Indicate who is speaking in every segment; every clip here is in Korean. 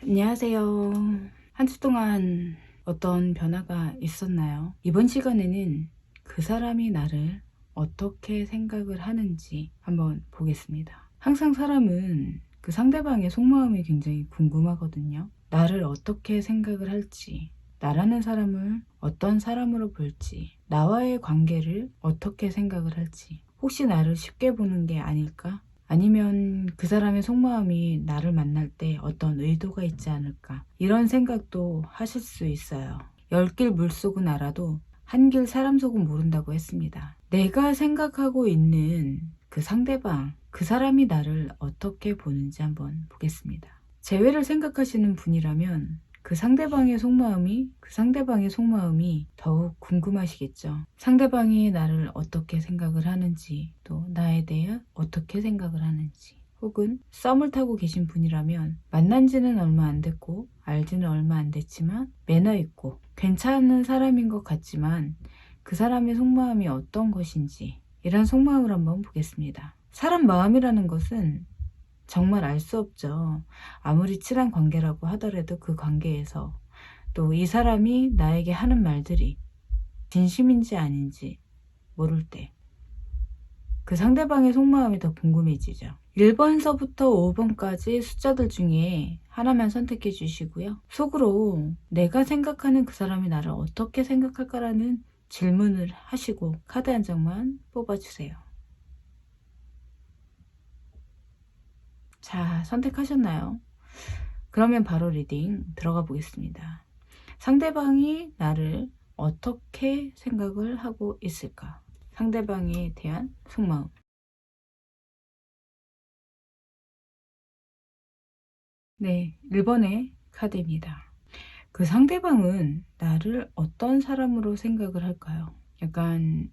Speaker 1: 안녕하세요. 한 주 동안 어떤 변화가 있었나요? 이번 시간에는 그 사람이 나를 어떻게 생각을 하는지 한번 보겠습니다. 항상 사람은 그 상대방의 속마음이 굉장히 궁금하거든요. 나를 어떻게 생각을 할지, 나라는 사람을 어떤 사람으로 볼지, 나와의 관계를 어떻게 생각을 할지, 혹시 나를 쉽게 보는 게 아닐까? 아니면 그 사람의 속마음이 나를 만날 때 어떤 의도가 있지 않을까, 이런 생각도 하실 수 있어요. 10길 물속은 알아도 한 길 사람 속은 모른다고 했습니다. 내가 생각하고 있는 그 상대방, 그 사람이 나를 어떻게 보는지 한번 보겠습니다. 재회를 생각하시는 분이라면 그 상대방의 속마음이 더욱 궁금하시겠죠. 상대방이 나를 어떻게 생각을 하는지, 또 나에 대해 어떻게 생각을 하는지. 혹은 썸을 타고 계신 분이라면 만난 지는 얼마 안 됐고 알지는 얼마 안 됐지만 매너 있고 괜찮은 사람인 것 같지만 그 사람의 속마음이 어떤 것인지, 이런 속마음을 한번 보겠습니다. 사람 마음이라는 것은 정말 알 수 없죠. 아무리 친한 관계라고 하더라도 그 관계에서 또 이 사람이 나에게 하는 말들이 진심인지 아닌지 모를 때 그 상대방의 속마음이 더 궁금해지죠. 1번서부터 5번까지 숫자들 중에 하나만 선택해 주시고요. 속으로 내가 생각하는 그 사람이 나를 어떻게 생각할까라는 질문을 하시고 카드 한 장만 뽑아주세요. 자, 선택하셨나요? 그러면 바로 리딩 들어가 보겠습니다. 상대방이 나를 어떻게 생각을 하고 있을까? 상대방에 대한 속마음. 네, 1번의 카드입니다. 그 상대방은 나를 어떤 사람으로 생각을 할까요? 약간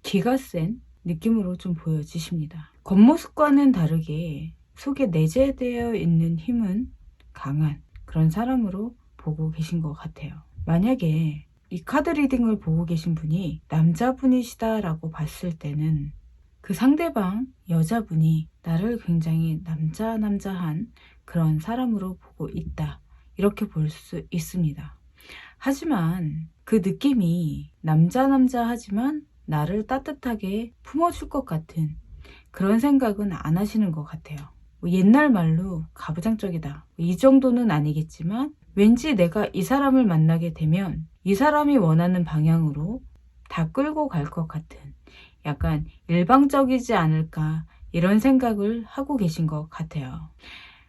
Speaker 1: 기가 센 느낌으로 좀 보여지십니다. 겉모습과는 다르게 속에 내재되어 있는 힘은 강한 그런 사람으로 보고 계신 것 같아요. 만약에 이 카드 리딩을 보고 계신 분이 남자분이시다라고 봤을 때는 그 상대방 여자분이 나를 굉장히 남자한 그런 사람으로 보고 있다, 이렇게 볼 수 있습니다. 하지만 그 느낌이 남자 하지만 나를 따뜻하게 품어줄 것 같은 그런 생각은 안 하시는 것 같아요. 옛날 말로 가부장적이다, 이 정도는 아니겠지만 왠지 내가 이 사람을 만나게 되면 이 사람이 원하는 방향으로 다 끌고 갈 것 같은, 약간 일방적이지 않을까, 이런 생각을 하고 계신 것 같아요.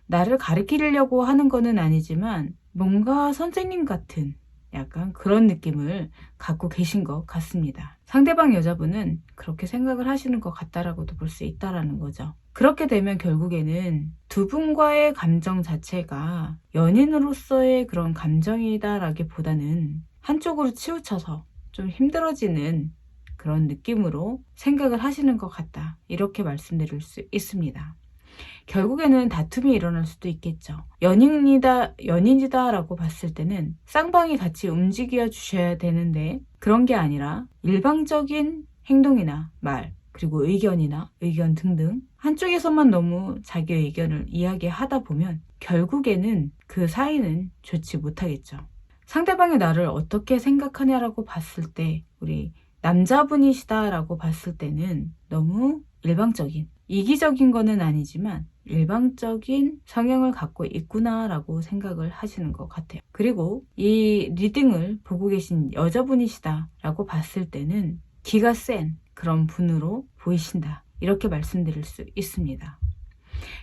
Speaker 1: 나를 가르치려고 하는 거는 아니지만 뭔가 선생님 같은 약간 그런 느낌을 갖고 계신 것 같습니다. 상대방 여자분은 그렇게 생각을 하시는 것 같다라고도 볼 수 있다라는 거죠. 그렇게 되면 결국에는 두 분과의 감정 자체가 연인으로서의 그런 감정이다라기보다는 한쪽으로 치우쳐서 좀 힘들어지는 그런 느낌으로 생각을 하시는 것 같다, 이렇게 말씀드릴 수 있습니다. 결국에는 다툼이 일어날 수도 있겠죠. 연인이다 라고 봤을 때는 쌍방이 같이 움직여 주셔야 되는데 그런 게 아니라 일방적인 행동이나 말, 그리고 의견 등등 한쪽에서만 너무 자기 의견을 이야기하다 보면 결국에는 그 사이는 좋지 못하겠죠. 상대방이 나를 어떻게 생각하냐라고 봤을 때, 우리 남자분이시다라고 봤을 때는 너무 일방적인, 이기적인 거는 아니지만 일방적인 성향을 갖고 있구나라고 생각을 하시는 것 같아요. 그리고 이 리딩을 보고 계신 여자분이시다라고 봤을 때는 기가 센 그런 분으로 보이신다, 이렇게 말씀드릴 수 있습니다.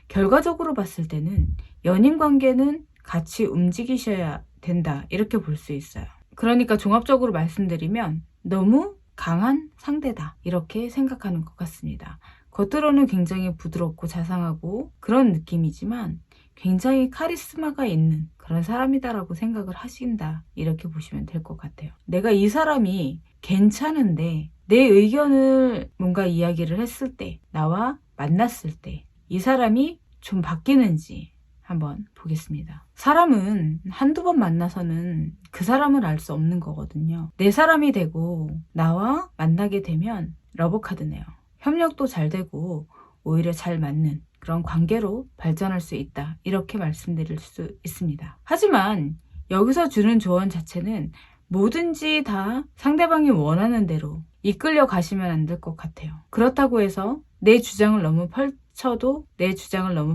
Speaker 1: 결과적으로 봤을 때는 연인 관계는 같이 움직이셔야 된다, 이렇게 볼 수 있어요. 그러니까 종합적으로 말씀드리면 너무 강한 상대다, 이렇게 생각하는 것 같습니다. 겉으로는 굉장히 부드럽고 자상하고 그런 느낌이지만 굉장히 카리스마가 있는 그런 사람이다라고 생각을 하신다, 이렇게 보시면 될 것 같아요. 내가 이 사람이 괜찮은데 내 의견을 뭔가 이야기를 했을 때, 나와 만났을 때 이 사람이 좀 바뀌는지 한번 보겠습니다. 사람은 한두 번 만나서는 그 사람을 알 수 없는 거거든요. 내 사람이 되고 나와 만나게 되면 러브카드네요. 협력도 잘 되고 오히려 잘 맞는 그런 관계로 발전할 수 있다. 이렇게 말씀드릴 수 있습니다. 하지만 여기서 주는 조언 자체는 뭐든지 다 상대방이 원하는 대로 이끌려 가시면 안 될 것 같아요. 그렇다고 해서 내 주장을 너무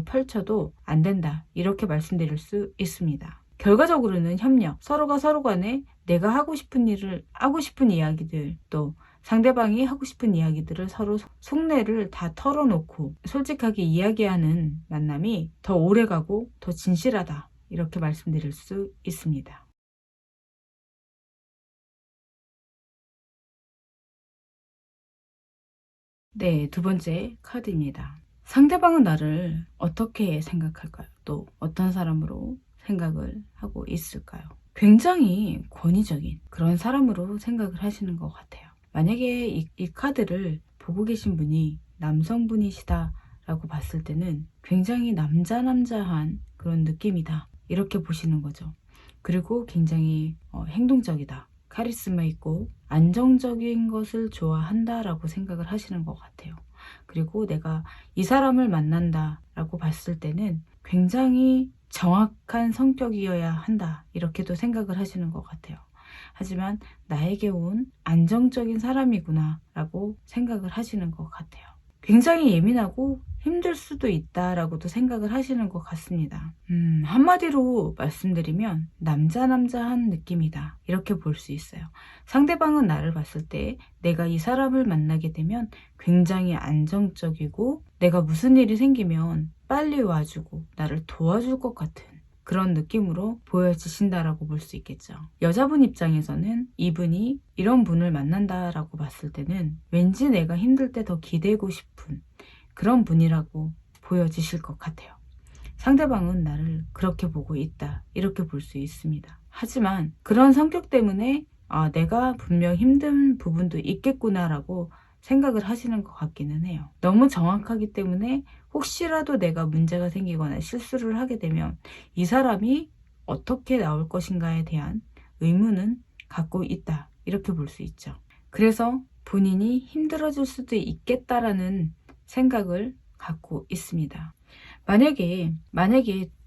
Speaker 1: 펼쳐도 안 된다. 이렇게 말씀드릴 수 있습니다. 결과적으로는 협력, 서로가 서로 간에 내가 하고 싶은 이야기들, 또 상대방이 하고 싶은 이야기들을 서로 속내를 다 털어놓고 솔직하게 이야기하는 만남이 더 오래가고 더 진실하다. 이렇게 말씀드릴 수 있습니다. 네, 두 번째 카드입니다. 상대방은 나를 어떻게 생각할까요? 또 어떤 사람으로 생각을 하고 있을까요? 굉장히 권위적인 그런 사람으로 생각을 하시는 것 같아요. 만약에 이 카드를 보고 계신 분이 남성분이시다라고 봤을 때는 굉장히 남자한 그런 느낌이다. 이렇게 보시는 거죠. 그리고 굉장히 행동적이다. 카리스마 있고 안정적인 것을 좋아한다라고 생각을 하시는 것 같아요. 그리고 내가 이 사람을 만난다라고 봤을 때는 굉장히 정확한 성격이어야 한다. 이렇게도 생각을 하시는 것 같아요. 하지만 나에게 온 안정적인 사람이구나 라고 생각을 하시는 것 같아요. 굉장히 예민하고 힘들 수도 있다라고도 생각을 하시는 것 같습니다. 한마디로 말씀드리면 남자한 느낌이다. 이렇게 볼 수 있어요. 상대방은 나를 봤을 때 내가 이 사람을 만나게 되면 굉장히 안정적이고 내가 무슨 일이 생기면 빨리 와주고 나를 도와줄 것 같은 그런 느낌으로 보여지신다라고 볼 수 있겠죠. 여자분 입장에서는 이분이 이런 분을 만난다라고 봤을 때는 왠지 내가 힘들 때 더 기대고 싶은 그런 분이라고 보여지실 것 같아요. 상대방은 나를 그렇게 보고 있다. 이렇게 볼 수 있습니다. 하지만 그런 성격 때문에 내가 분명 힘든 부분도 있겠구나라고 생각을 하시는 것 같기는 해요. 너무 정확하기 때문에 혹시라도 내가 문제가 생기거나 실수를 하게 되면 이 사람이 어떻게 나올 것인가에 대한 의문은 갖고 있다. 이렇게 볼 수 있죠. 그래서 본인이 힘들어질 수도 있겠다라는 생각을 갖고 있습니다. 만약에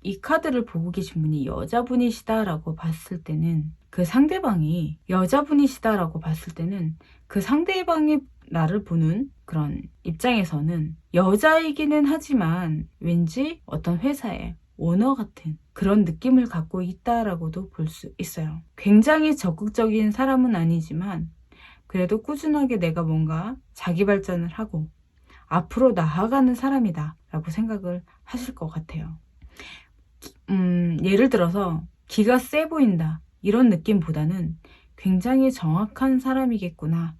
Speaker 1: 이 카드를 보고 계신 분이 여자분이시다라고 봤을 때는 그 상대방이 여자분이시다라고 봤을 때는 그 상대방이 나를 보는 그런 입장에서는 여자이기는 하지만 왠지 어떤 회사의 오너 같은 그런 느낌을 갖고 있다라고도 볼 수 있어요. 굉장히 적극적인 사람은 아니지만 그래도 꾸준하게 내가 뭔가 자기 발전을 하고 앞으로 나아가는 사람이다 라고 생각을 하실 것 같아요. 예를 들어서 기가 세 보인다 이런 느낌보다는 굉장히 정확한 사람이겠구나,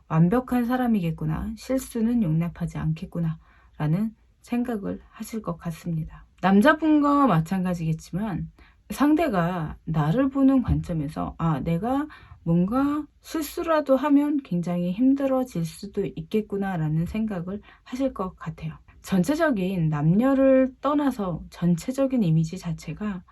Speaker 1: 완벽한 사람이겠구나, 실수는 용납하지 않겠구나 라는 생각을 하실 것 같습니다. 남자분과 마찬가지겠지만 상대가 나를 보는 관점에서 내가 뭔가 실수라도 하면 굉장히 힘들어질 수도 있겠구나 라는 생각을 하실 것 같아요. 전체적인 남녀를 떠나서 전체적인 이미지 자체가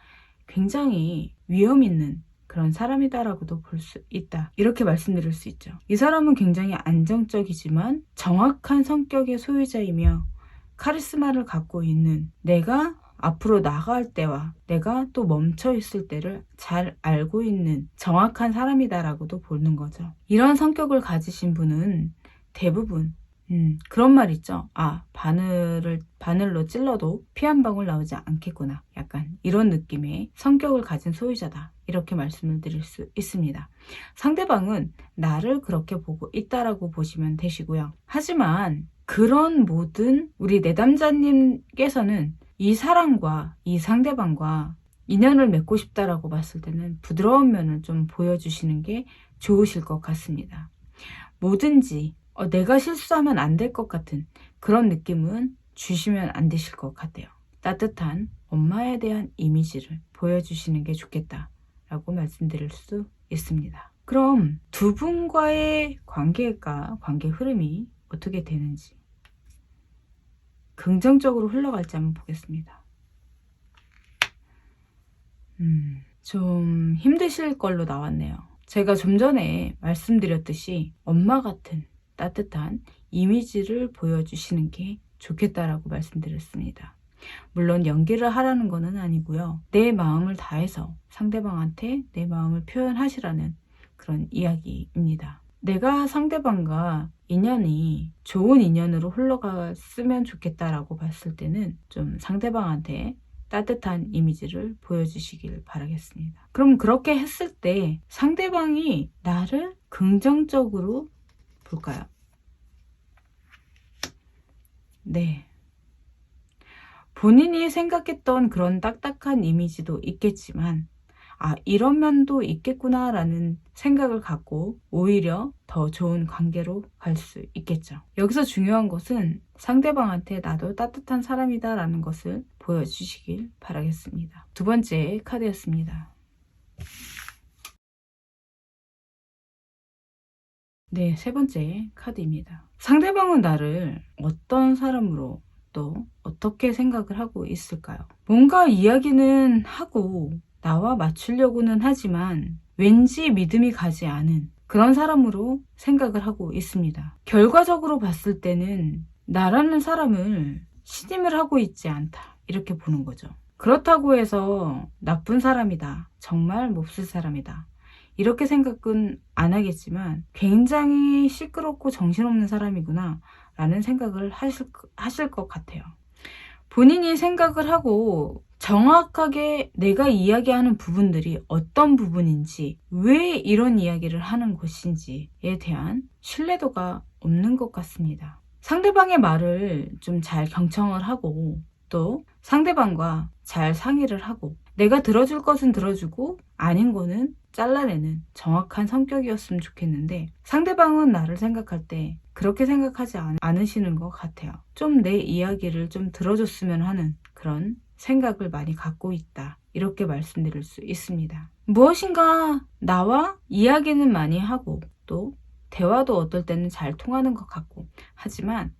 Speaker 1: 굉장히 위험 있는 그런 사람이다라고도 볼 수 있다. 이렇게 말씀드릴 수 있죠. 이 사람은 굉장히 안정적이지만 정확한 성격의 소유자이며 카리스마를 갖고 있는, 내가 앞으로 나갈 때와 내가 또 멈춰 있을 때를 잘 알고 있는 정확한 사람이다라고도 보는 거죠. 이런 성격을 가지신 분은 대부분 그런 말 있죠. 바늘로 찔러도 피 한 방울 나오지 않겠구나. 약간 이런 느낌의 성격을 가진 소유자다. 이렇게 말씀을 드릴 수 있습니다. 상대방은 나를 그렇게 보고 있다라고 보시면 되시고요. 하지만 그런 모든 우리 내담자님께서는 이 사람과 이 상대방과 인연을 맺고 싶다라고 봤을 때는 부드러운 면을 좀 보여주시는 게 좋으실 것 같습니다. 뭐든지 내가 실수하면 안 될 것 같은 그런 느낌은 주시면 안 되실 것 같아요. 따뜻한 엄마에 대한 이미지를 보여주시는 게 좋겠다라고 말씀드릴 수 있습니다. 그럼 두 분과의 관계 흐름이 어떻게 되는지, 긍정적으로 흘러갈지 한번 보겠습니다. 좀 힘드실 걸로 나왔네요. 제가 좀 전에 말씀드렸듯이 엄마 같은 따뜻한 이미지를 보여주시는 게 좋겠다라고 말씀드렸습니다. 물론 연기를 하라는 것은 아니고요. 내 마음을 다해서 상대방한테 내 마음을 표현하시라는 그런 이야기입니다. 내가 상대방과 인연이 좋은 인연으로 흘러갔으면 좋겠다라고 봤을 때는 좀 상대방한테 따뜻한 이미지를 보여주시길 바라겠습니다. 그럼 그렇게 했을 때 상대방이 나를 긍정적으로 볼까요? 네. 본인이 생각했던 그런 딱딱한 이미지도 있겠지만 이런 면도 있겠구나 라는 생각을 갖고 오히려 더 좋은 관계로 갈 수 있겠죠. 여기서 중요한 것은 상대방한테 나도 따뜻한 사람이다 라는 것을 보여주시길 바라겠습니다. 두 번째 카드였습니다. 네, 세 번째 카드입니다. 상대방은 나를 어떤 사람으로 또 어떻게 생각을 하고 있을까요? 뭔가 이야기는 하고 나와 맞추려고는 하지만 왠지 믿음이 가지 않은 그런 사람으로 생각을 하고 있습니다. 결과적으로 봤을 때는 나라는 사람을 신임을 하고 있지 않다 이렇게 보는 거죠. 그렇다고 해서 나쁜 사람이다, 정말 몹쓸 사람이다 이렇게 생각은 안 하겠지만 굉장히 시끄럽고 정신없는 사람이구나 라는 생각을 하실 것 같아요. 본인이 생각을 하고 정확하게 내가 이야기하는 부분들이 어떤 부분인지, 왜 이런 이야기를 하는 것인지에 대한 신뢰도가 없는 것 같습니다. 상대방의 말을 좀 잘 경청을 하고 또 상대방과 잘 상의를 하고 내가 들어줄 것은 들어주고 아닌 거는 잘라내는 정확한 성격이었으면 좋겠는데 상대방은 나를 생각할 때 그렇게 생각하지 않으시는 것 같아요. 좀 내 이야기를 좀 들어줬으면 하는 그런 생각을 많이 갖고 있다. 이렇게 말씀드릴 수 있습니다. 무엇인가 나와 이야기는 많이 하고 또 대화도 어떨 때는 잘 통하는 것 같고 하지만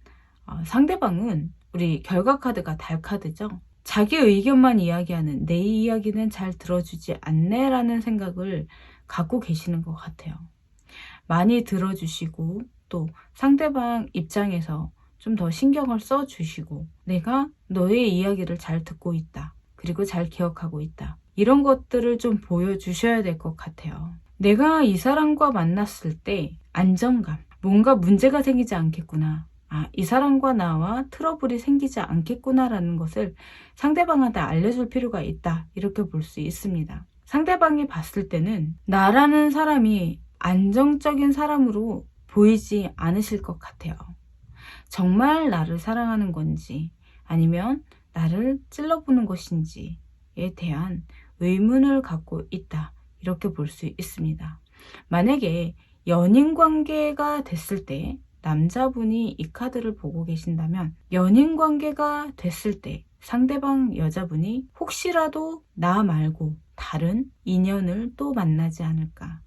Speaker 1: 상대방은 우리 결과 카드가 달 카드죠. 자기 의견만 이야기하는 내 이야기는 잘 들어주지 않네 라는 생각을 갖고 계시는 것 같아요. 많이 들어주시고 또 상대방 입장에서 좀 더 신경을 써주시고 내가 너의 이야기를 잘 듣고 있다. 그리고 잘 기억하고 있다. 이런 것들을 좀 보여주셔야 될 것 같아요. 내가 이 사람과 만났을 때 안정감, 뭔가 문제가 생기지 않겠구나. 이 사람과 나와 트러블이 생기지 않겠구나라는 것을 상대방한테 알려줄 필요가 있다. 이렇게 볼 수 있습니다. 상대방이 봤을 때는 나라는 사람이 안정적인 사람으로 보이지 않으실 것 같아요. 정말 나를 사랑하는 건지 아니면 나를 찔러보는 것인지에 대한 의문을 갖고 있다. 이렇게 볼 수 있습니다. 만약에 연인 관계가 됐을 때 남자분이 이 카드를 보고 계신다면 연인 관계가 됐을 때 상대방 여자분이 혹시라도 나 말고 다른 인연을 또 만나지 않을까,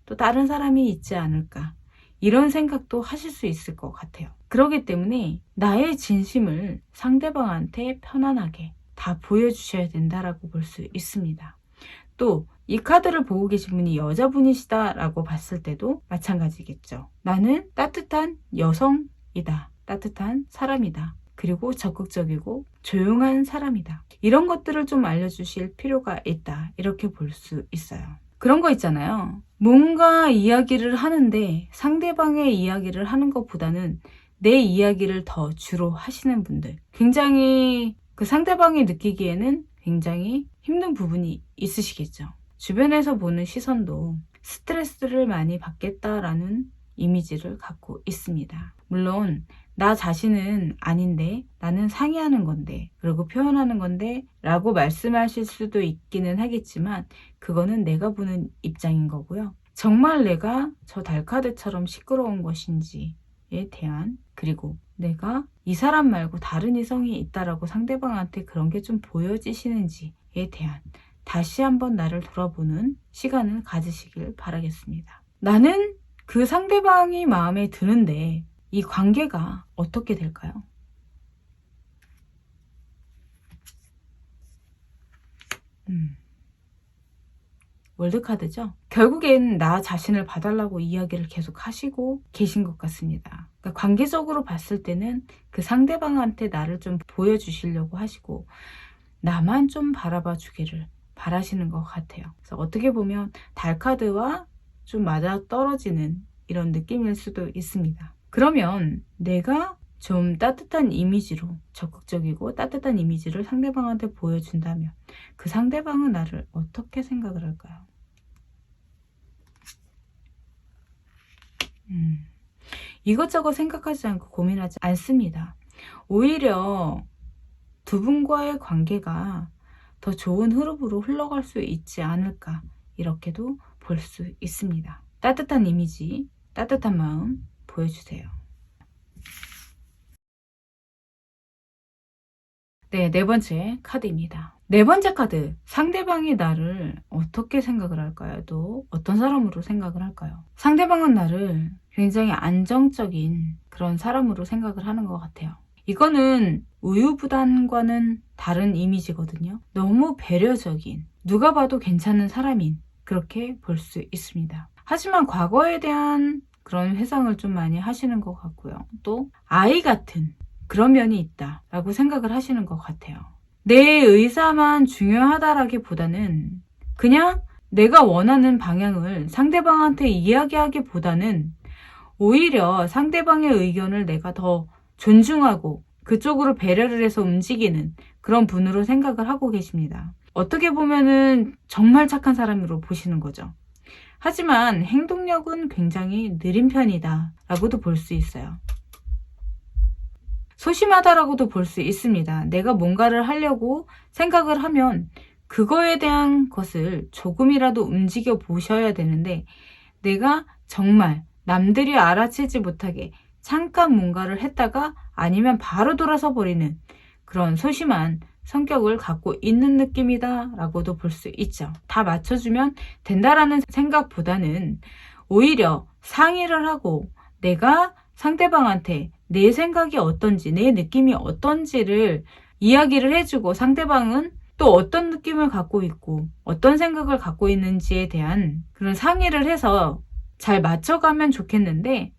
Speaker 1: 또 다른 사람이 있지 않을까 이런 생각도 하실 수 있을 것 같아요. 그렇기 때문에 나의 진심을 상대방한테 편안하게 다 보여주셔야 된다라고 볼 수 있습니다. 또 이 카드를 보고 계신 분이 여자분이시다라고 봤을 때도 마찬가지겠죠. 나는 따뜻한 여성이다. 따뜻한 사람이다. 그리고 적극적이고 조용한 사람이다. 이런 것들을 좀 알려주실 필요가 있다. 이렇게 볼 수 있어요. 그런 거 있잖아요. 뭔가 이야기를 하는데 상대방의 이야기를 하는 것보다는 내 이야기를 더 주로 하시는 분들. 굉장히 그 상대방이 느끼기에는 굉장히 힘든 부분이 있으시겠죠. 주변에서 보는 시선도 스트레스를 많이 받겠다라는 이미지를 갖고 있습니다. 물론 나 자신은 아닌데 나는 상의하는 건데 그리고 표현하는 건데 라고 말씀하실 수도 있기는 하겠지만 그거는 내가 보는 입장인 거고요. 정말 내가 저 달카드처럼 시끄러운 것인지에 대한, 그리고 내가 이 사람 말고 다른 이성이 있다라고 상대방한테 그런 게 좀 보여지시는지에 대한 다시 한번 나를 돌아보는 시간을 가지시길 바라겠습니다. 나는 그 상대방이 마음에 드는데 이 관계가 어떻게 될까요? 월드카드죠. 결국엔 나 자신을 봐달라고 이야기를 계속 하시고 계신 것 같습니다. 그러니까 관계적으로 봤을 때는 그 상대방한테 나를 좀 보여주시려고 하시고 나만 좀 바라봐 주기를 바라시는 것 같아요. 그래서 어떻게 보면 달카드와 좀 맞아떨어지는 이런 느낌일 수도 있습니다. 그러면 내가 좀 따뜻한 이미지로, 적극적이고 따뜻한 이미지를 상대방한테 보여준다면 그 상대방은 나를 어떻게 생각을 할까요? 이것저것 생각하지 않고 고민하지 않습니다. 오히려 두 분과의 관계가 더 좋은 흐름으로 흘러갈 수 있지 않을까, 이렇게도 볼 수 있습니다. 따뜻한 이미지, 따뜻한 마음 보여주세요. 네, 네 번째 카드입니다. 네 번째 카드, 상대방이 나를 어떻게 생각을 할까요? 또 어떤 사람으로 생각을 할까요? 상대방은 나를 굉장히 안정적인 그런 사람으로 생각을 하는 것 같아요. 이거는 우유부단과는 다른 이미지거든요. 너무 배려적인, 누가 봐도 괜찮은 사람인, 그렇게 볼 수 있습니다. 하지만 과거에 대한 그런 회상을 좀 많이 하시는 것 같고요. 또 아이 같은 그런 면이 있다라고 생각을 하시는 것 같아요. 내 의사만 중요하다라기보다는 그냥 내가 원하는 방향을 상대방한테 이야기하기보다는 오히려 상대방의 의견을 내가 더 존중하고 그쪽으로 배려를 해서 움직이는 그런 분으로 생각을 하고 계십니다. 어떻게 보면은 정말 착한 사람으로 보시는 거죠. 하지만 행동력은 굉장히 느린 편이다 라고도 볼 수 있어요. 소심하다라고도 볼 수 있습니다. 내가 뭔가를 하려고 생각을 하면 그거에 대한 것을 조금이라도 움직여 보셔야 되는데 내가 정말 남들이 알아채지 못하게 잠깐 뭔가를 했다가 아니면 바로 돌아서 버리는 그런 소심한 성격을 갖고 있는 느낌이다 라고도 볼 수 있죠. 다 맞춰주면 된다라는 생각보다는 오히려 상의를 하고 내가 상대방한테 내 생각이 어떤지, 내 느낌이 어떤지를 이야기를 해주고 상대방은 또 어떤 느낌을 갖고 있고 어떤 생각을 갖고 있는지에 대한 그런 상의를 해서 잘 맞춰가면 좋겠는데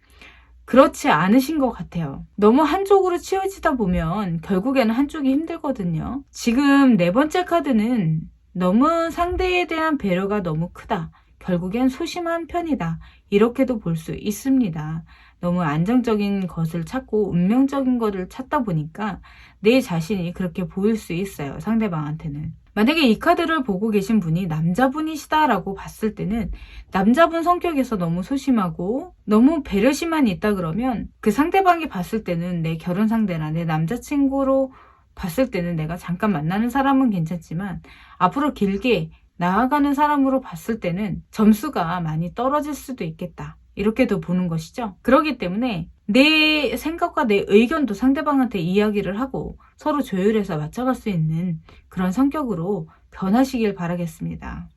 Speaker 1: 그렇지 않으신 것 같아요. 너무 한쪽으로 치우치다 보면 결국에는 한쪽이 힘들거든요. 지금 네 번째 카드는 너무 상대에 대한 배려가 너무 크다. 결국엔 소심한 편이다. 이렇게도 볼 수 있습니다. 너무 안정적인 것을 찾고 운명적인 것을 찾다 보니까 내 자신이 그렇게 보일 수 있어요. 상대방한테는. 만약에 이 카드를 보고 계신 분이 남자분이시다라고 봤을 때는 남자분 성격에서 너무 소심하고 너무 배려심만 있다 그러면 그 상대방이 봤을 때는 내 결혼 상대나 내 남자친구로 봤을 때는 내가 잠깐 만나는 사람은 괜찮지만 앞으로 길게 나아가는 사람으로 봤을 때는 점수가 많이 떨어질 수도 있겠다. 이렇게도 보는 것이죠. 그렇기 때문에 내 생각과 내 의견도 상대방한테 이야기를 하고 서로 조율해서 맞춰갈 수 있는 그런 성격으로 변하시길 바라겠습니다.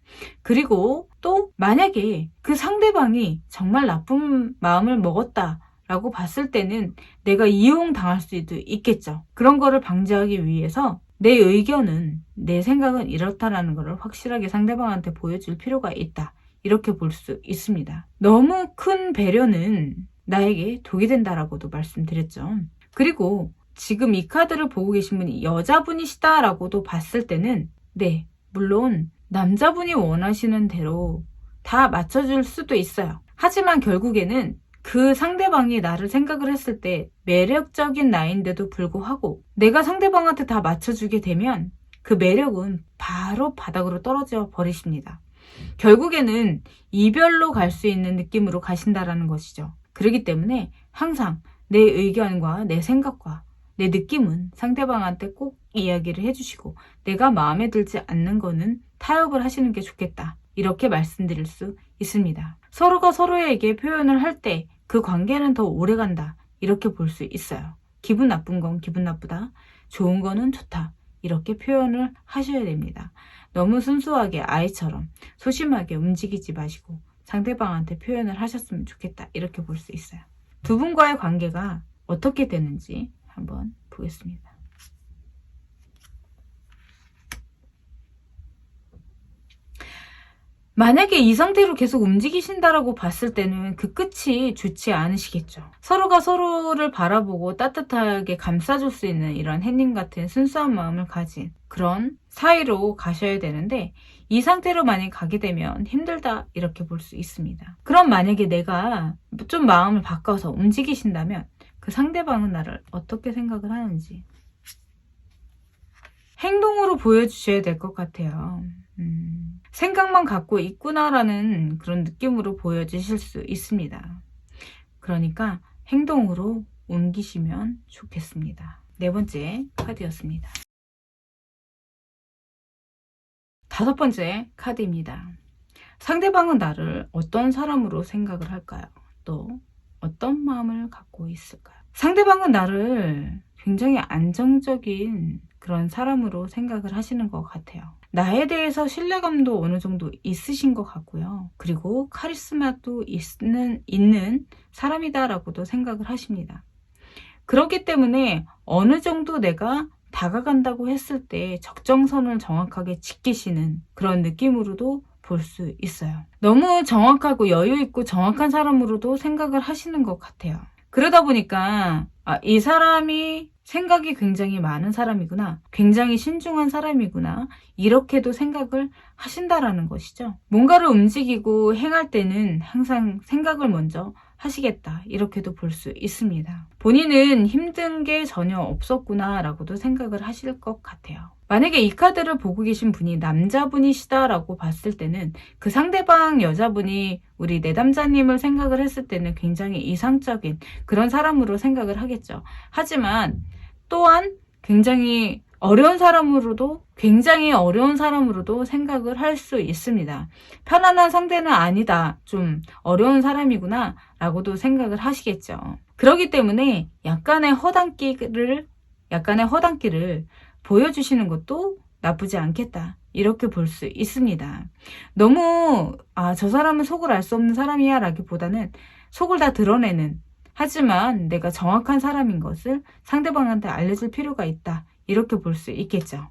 Speaker 1: 그리고 또 만약에 그 상대방이 정말 나쁜 마음을 먹었다 라고 봤을 때는 내가 이용당할 수도 있겠죠. 그런 거를 방지하기 위해서 내 의견은, 내 생각은 이렇다라는 것을 확실하게 상대방한테 보여줄 필요가 있다. 이렇게 볼 수 있습니다. 너무 큰 배려는 나에게 독이 된다라고도 말씀드렸죠. 그리고 지금 이 카드를 보고 계신 분이 여자분이시다라고도 봤을 때는 네, 물론 남자분이 원하시는 대로 다 맞춰줄 수도 있어요. 하지만 결국에는 그 상대방이 나를 생각을 했을 때 매력적인 나인데도 불구하고 내가 상대방한테 다 맞춰주게 되면 그 매력은 바로 바닥으로 떨어져 버리십니다. 결국에는 이별로 갈 수 있는 느낌으로 가신다라는 것이죠. 그렇기 때문에 항상 내 의견과 내 생각과 내 느낌은 상대방한테 꼭 이야기를 해주시고 내가 마음에 들지 않는 거는 타협을 하시는 게 좋겠다. 이렇게 말씀드릴 수 있습니다. 서로가 서로에게 표현을 할 때 그 관계는 더 오래간다. 이렇게 볼 수 있어요. 기분 나쁜 건 기분 나쁘다. 좋은 거는 좋다. 이렇게 표현을 하셔야 됩니다. 너무 순수하게 아이처럼 소심하게 움직이지 마시고 상대방한테 표현을 하셨으면 좋겠다. 이렇게 볼 수 있어요. 두 분과의 관계가 어떻게 되는지 한번 보겠습니다. 만약에 이 상태로 계속 움직이신다라고 봤을 때는 그 끝이 좋지 않으시겠죠. 서로가 서로를 바라보고 따뜻하게 감싸줄 수 있는 이런 햇님 같은 순수한 마음을 가진 그런 사이로 가셔야 되는데, 이 상태로 만약 가게 되면 힘들다 이렇게 볼 수 있습니다. 그럼 만약에 내가 좀 마음을 바꿔서 움직이신다면 그 상대방은 나를 어떻게 생각을 하는지 행동으로 보여주셔야 될 것 같아요. 생각만 갖고 있구나라는 그런 느낌으로 보여주실 수 있습니다. 그러니까 행동으로 옮기시면 좋겠습니다. 네 번째 카드였습니다. 다섯 번째 카드입니다. 상대방은 나를 어떤 사람으로 생각을 할까요? 또 어떤 마음을 갖고 있을까요? 상대방은 나를 굉장히 안정적인 그런 사람으로 생각을 하시는 것 같아요. 나에 대해서 신뢰감도 어느 정도 있으신 것 같고요. 그리고 카리스마도 있는 사람이다라고도 생각을 하십니다. 그렇기 때문에 어느 정도 내가 다가간다고 했을 때 적정선을 정확하게 지키시는 그런 느낌으로도 볼 수 있어요. 너무 정확하고 여유 있고 정확한 사람으로도 생각을 하시는 것 같아요. 그러다 보니까 이 사람이 생각이 굉장히 많은 사람이구나, 굉장히 신중한 사람이구나, 이렇게도 생각을 하신다라는 것이죠. 뭔가를 움직이고 행할 때는 항상 생각을 먼저 하시겠다, 이렇게도 볼 수 있습니다. 본인은 힘든 게 전혀 없었구나 라고도 생각을 하실 것 같아요. 만약에 이 카드를 보고 계신 분이 남자분이시다 라고 봤을 때는 그 상대방 여자분이 우리 내담자님을 생각을 했을 때는 굉장히 이상적인 그런 사람으로 생각을 하겠죠. 하지만 또한 굉장히 어려운 사람으로도 생각을 할 수 있습니다. 편안한 상대는 아니다, 좀 어려운 사람이구나 라고도 생각을 하시겠죠. 그렇기 때문에 약간의 허당기를 보여주시는 것도 나쁘지 않겠다, 이렇게 볼 수 있습니다. 너무 저 사람은 속을 알 수 없는 사람이야 라기보다는 속을 다 드러내는, 하지만 내가 정확한 사람인 것을 상대방한테 알려줄 필요가 있다, 이렇게 볼 수 있겠죠.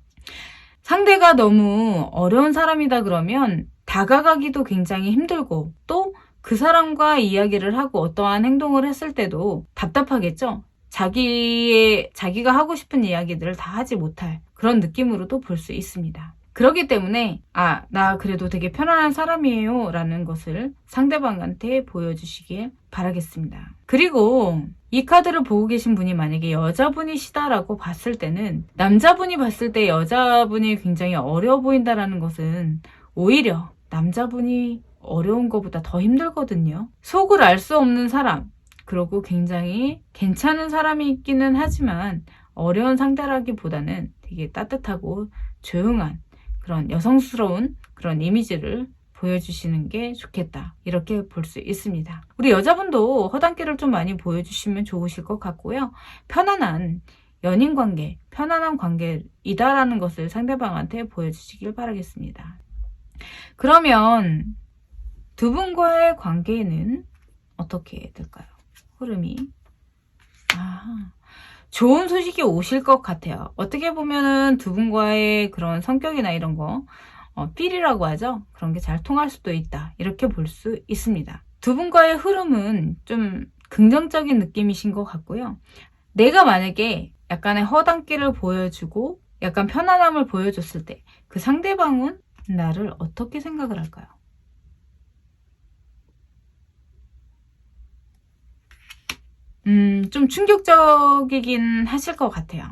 Speaker 1: 상대가 너무 어려운 사람이다 그러면 다가가기도 굉장히 힘들고, 또 그 사람과 이야기를 하고 어떠한 행동을 했을 때도 답답하겠죠. 자기가 하고 싶은 이야기들을 다 하지 못할 그런 느낌으로도 볼 수 있습니다. 그렇기 때문에 나 그래도 되게 편안한 사람이에요 라는 것을 상대방한테 보여주시길 바라겠습니다. 그리고 이 카드를 보고 계신 분이 만약에 여자분이시다라고 봤을 때는, 남자분이 봤을 때 여자분이 굉장히 어려워 보인다라는 것은 오히려 남자분이 어려운 것보다 더 힘들거든요. 속을 알 수 없는 사람, 그리고 굉장히 괜찮은 사람이 있기는 하지만 어려운 상대라기보다는 되게 따뜻하고 조용한 그런 여성스러운 그런 이미지를 보여주시는 게 좋겠다, 이렇게 볼 수 있습니다. 우리 여자분도 허당기를 좀 많이 보여주시면 좋으실 것 같고요. 편안한 연인관계, 편안한 관계이다라는 것을 상대방한테 보여주시길 바라겠습니다. 그러면 두 분과의 관계는 어떻게 될까요? 흐름이 좋은 소식이 오실 것 같아요. 어떻게 보면은 두 분과의 그런 성격이나 이런 거 필이라고 하죠. 그런 게 잘 통할 수도 있다, 이렇게 볼 수 있습니다. 두 분과의 흐름은 좀 긍정적인 느낌이신 것 같고요. 내가 만약에 약간의 허당기를 보여주고 약간 편안함을 보여줬을 때 그 상대방은 나를 어떻게 생각을 할까요? 좀 충격적이긴 하실 것 같아요.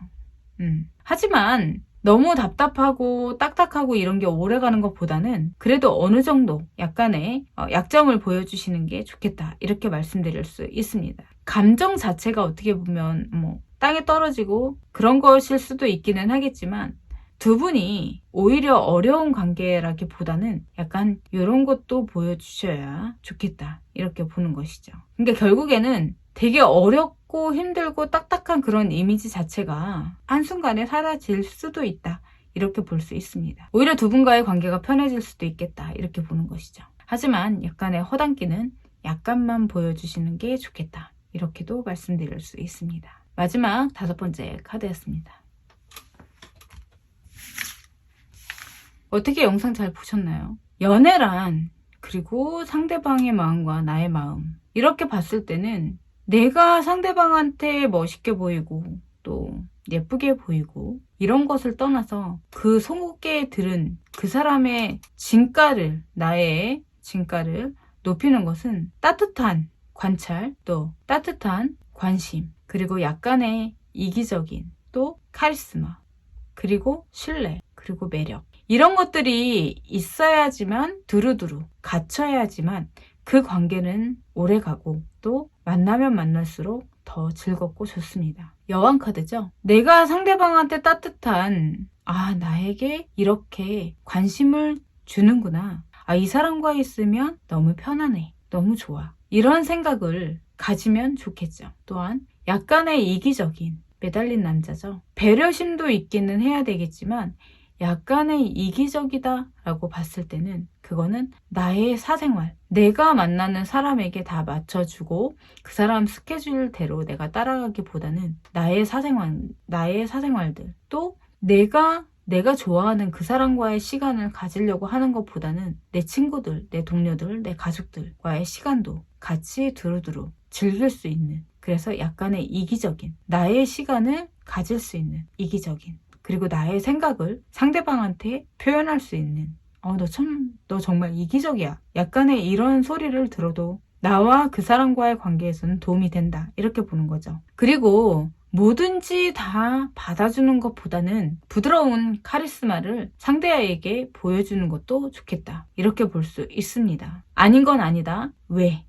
Speaker 1: 하지만 너무 답답하고 딱딱하고 이런 게 오래가는 것보다는 그래도 어느 정도 약간의 약점을 보여주시는 게 좋겠다, 이렇게 말씀드릴 수 있습니다. 감정 자체가 어떻게 보면 땅에 떨어지고 그런 것일 수도 있기는 하겠지만, 두 분이 오히려 어려운 관계라기보다는 약간 이런 것도 보여주셔야 좋겠다, 이렇게 보는 것이죠. 그러니까 결국에는 되게 어렵고 힘들고 딱딱한 그런 이미지 자체가 한순간에 사라질 수도 있다, 이렇게 볼 수 있습니다. 오히려 두 분과의 관계가 편해질 수도 있겠다, 이렇게 보는 것이죠. 하지만 약간의 허당기는 약간만 보여주시는 게 좋겠다, 이렇게도 말씀드릴 수 있습니다. 마지막 다섯 번째 카드였습니다. 어떻게 영상 잘 보셨나요? 연애란, 그리고 상대방의 마음과 나의 마음, 이렇게 봤을 때는 내가 상대방한테 멋있게 보이고 또 예쁘게 보이고 이런 것을 떠나서 그 속에 들은 그 사람의 진가를, 나의 진가를 높이는 것은 따뜻한 관찰, 또 따뜻한 관심, 그리고 약간의 이기적인 또 카리스마, 그리고 신뢰, 그리고 매력, 이런 것들이 있어야지만, 두루두루 갖춰야지만 그 관계는 오래가고 또 만나면 만날수록 더 즐겁고 좋습니다. 여왕 카드죠. 내가 상대방한테 따뜻한, 나에게 이렇게 관심을 주는구나, 이 사람과 있으면 너무 편안해, 너무 좋아, 이런 생각을 가지면 좋겠죠. 또한 약간의 이기적인, 매달린 남자죠. 배려심도 있기는 해야 되겠지만 약간의 이기적이다 라고 봤을 때는 그거는 나의 사생활, 내가 만나는 사람에게 다 맞춰주고 그 사람 스케줄대로 내가 따라가기보다는 나의 사생활들, 또 내가 좋아하는 그 사람과의 시간을 가지려고 하는 것보다는 내 친구들, 내 동료들, 내 가족들과의 시간도 같이 두루두루 즐길 수 있는, 그래서 약간의 이기적인, 나의 시간을 가질 수 있는 이기적인, 그리고 나의 생각을 상대방한테 표현할 수 있는, 너 정말 이기적이야, 약간의 이런 소리를 들어도 나와 그 사람과의 관계에서는 도움이 된다, 이렇게 보는 거죠. 그리고 뭐든지 다 받아주는 것보다는 부드러운 카리스마를 상대에게 보여주는 것도 좋겠다, 이렇게 볼 수 있습니다. 아닌 건 아니다. 왜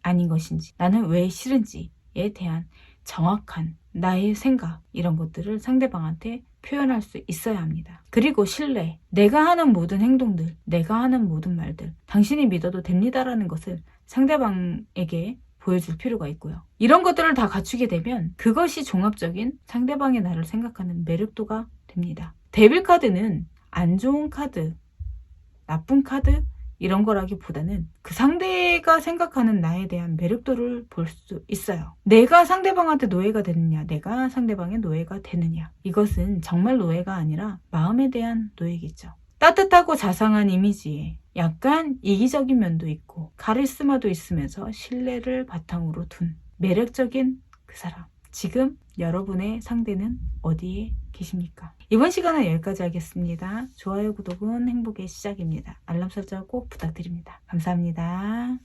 Speaker 1: 아닌 것인지, 나는 왜 싫은지에 대한 정확한 나의 생각, 이런 것들을 상대방한테 표현할 수 있어야 합니다. 그리고 신뢰, 내가 하는 모든 행동들, 내가 하는 모든 말들, 당신이 믿어도 됩니다라는 것을 상대방에게 보여줄 필요가 있고요. 이런 것들을 다 갖추게 되면 그것이 종합적인 상대방의 나를 생각하는 매력도가 됩니다. 데빌 카드는 안 좋은 카드, 나쁜 카드, 이런 거라기보다는 그 상대가 생각하는 나에 대한 매력도를 볼 수 있어요. 내가 상대방한테 노예가 되느냐, 내가 상대방의 노예가 되느냐, 이것은 정말 노예가 아니라 마음에 대한 노예겠죠. 따뜻하고 자상한 이미지에 약간 이기적인 면도 있고 카리스마도 있으면서 신뢰를 바탕으로 둔 매력적인 그 사람. 지금 여러분의 상대는 어디에 계십니까? 이번 시간은 여기까지 하겠습니다. 좋아요, 구독은 행복의 시작입니다. 알람 설정 꼭 부탁드립니다. 감사합니다.